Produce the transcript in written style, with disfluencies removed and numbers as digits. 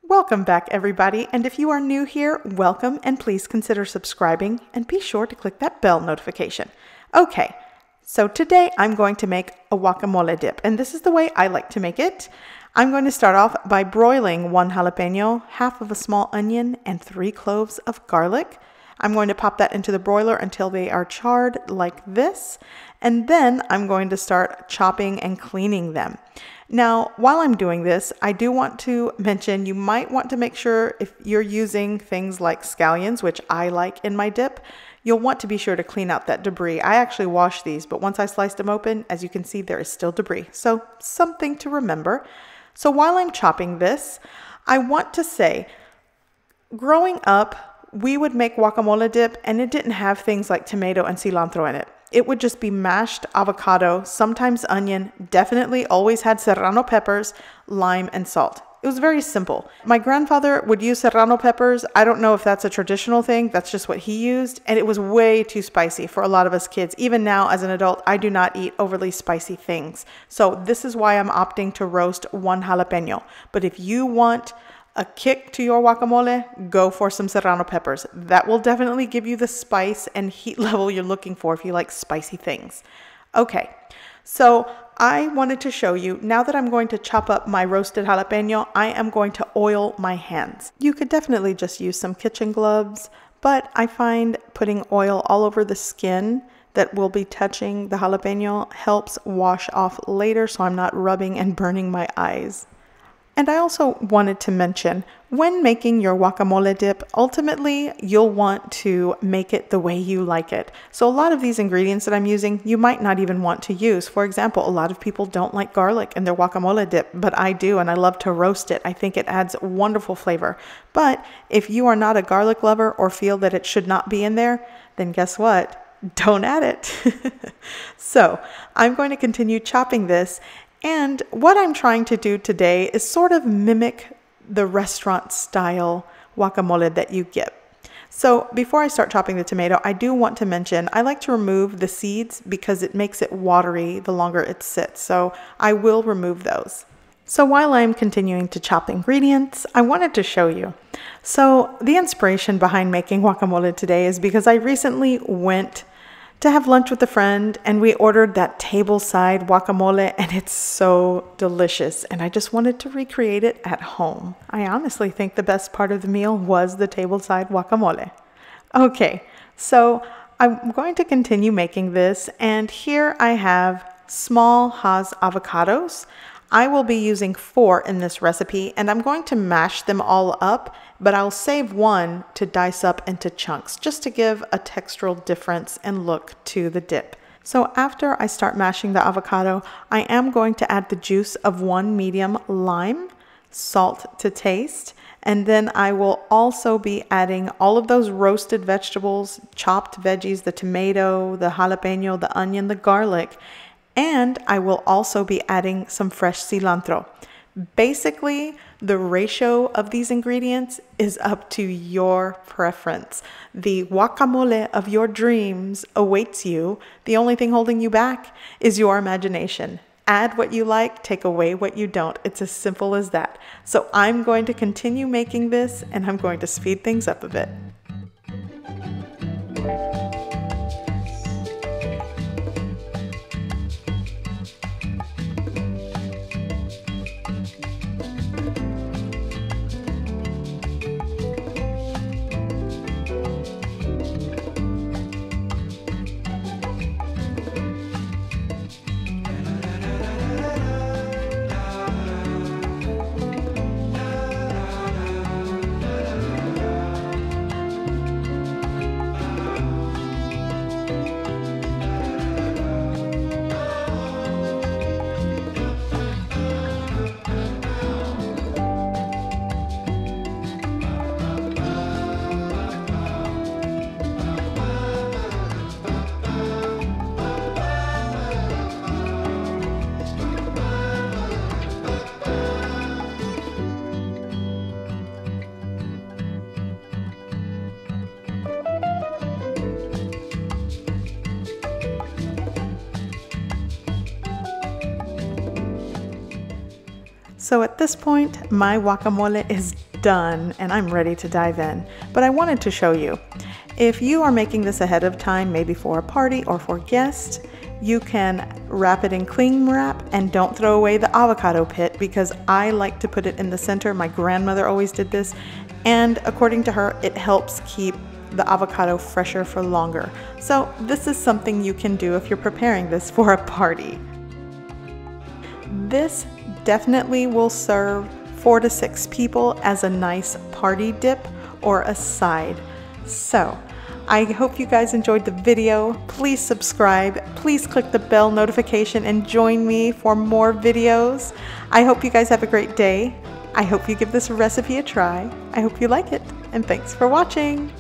Welcome back, everybody, and if you are new here, welcome, and please consider subscribing and be sure to click that bell notification. Okay, so today I'm going to make a guacamole dip, and this is the way I like to make it. I'm going to start off by broiling 1 jalapeno, half of a small onion, and 3 cloves of garlic. I'm going to pop that into the broiler until they are charred like this, and then I'm going to start chopping and cleaning them. Now, while I'm doing this, I do want to mention you might want to make sure if you're using things like scallions, which I like in my dip, you'll want to be sure to clean out that debris. I actually washed these, but once I sliced them open, as you can see, there is still debris. So something to remember. So while I'm chopping this, I want to say, growing up, we would make guacamole dip and it didn't have things like tomato and cilantro in it. It would just be mashed avocado, sometimes onion, definitely always had serrano peppers, lime, and salt. It was very simple. My grandfather would use serrano peppers. I don't know if that's a traditional thing. That's just what he used. And it was way too spicy for a lot of us kids. Even now as an adult, I do not eat overly spicy things. So this is why I'm opting to roast 1 jalapeno. But if you want a kick to your guacamole, go for some serrano peppers. That will definitely give you the spice and heat level you're looking for if you like spicy things. Okay, so I wanted to show you, now that I'm going to chop up my roasted jalapeno, I am going to oil my hands. You could definitely just use some kitchen gloves, but I find putting oil all over the skin that will be touching the jalapeno helps wash off later so I'm not rubbing and burning my eyes. And I also wanted to mention, when making your guacamole dip, ultimately you'll want to make it the way you like it. So a lot of these ingredients that I'm using, you might not even want to use. For example, a lot of people don't like garlic in their guacamole dip, but I do, and I love to roast it. I think it adds wonderful flavor. But if you are not a garlic lover or feel that it should not be in there, then guess what? Don't add it. So I'm going to continue chopping this. And what I'm trying to do today is sort of mimic the restaurant style guacamole that you get. So before I start chopping the tomato, I do want to mention I like to remove the seeds because it makes it watery the longer it sits. So I will remove those. So while I'm continuing to chop ingredients, I wanted to show you. So the inspiration behind making guacamole today is because I recently went to have lunch with a friend and we ordered that tableside guacamole and it's so delicious and I just wanted to recreate it at home. I honestly think the best part of the meal was the tableside guacamole. Okay, so I'm going to continue making this and here I have small Hass avocados. I will be using 4 in this recipe and I'm going to mash them all up, but I'll save 1 to dice up into chunks just to give a textural difference and look to the dip. So after I start mashing the avocado, I am going to add the juice of 1 medium lime, salt to taste, and then I will also be adding all of those roasted vegetables, chopped veggies, the tomato, the jalapeno, the onion, the garlic, and I will also be adding some fresh cilantro. Basically, the ratio of these ingredients is up to your preference. The guacamole of your dreams awaits you. The only thing holding you back is your imagination. Add what you like, take away what you don't. It's as simple as that. So I'm going to continue making this and I'm going to speed things up a bit. So at this point, my guacamole is done and I'm ready to dive in. But I wanted to show you, if you are making this ahead of time, maybe for a party or for guests, you can wrap it in cling wrap and don't throw away the avocado pit, because I like to put it in the center. My grandmother always did this, and according to her, it helps keep the avocado fresher for longer. So this is something you can do if you're preparing this for a party. This definitely will serve 4 to 6 people as a nice party dip or a side. So I hope you guys enjoyed the video. Please subscribe, please click the bell notification and join me for more videos. I hope you guys have a great day. I hope you give this recipe a try. I hope you like it, and thanks for watching.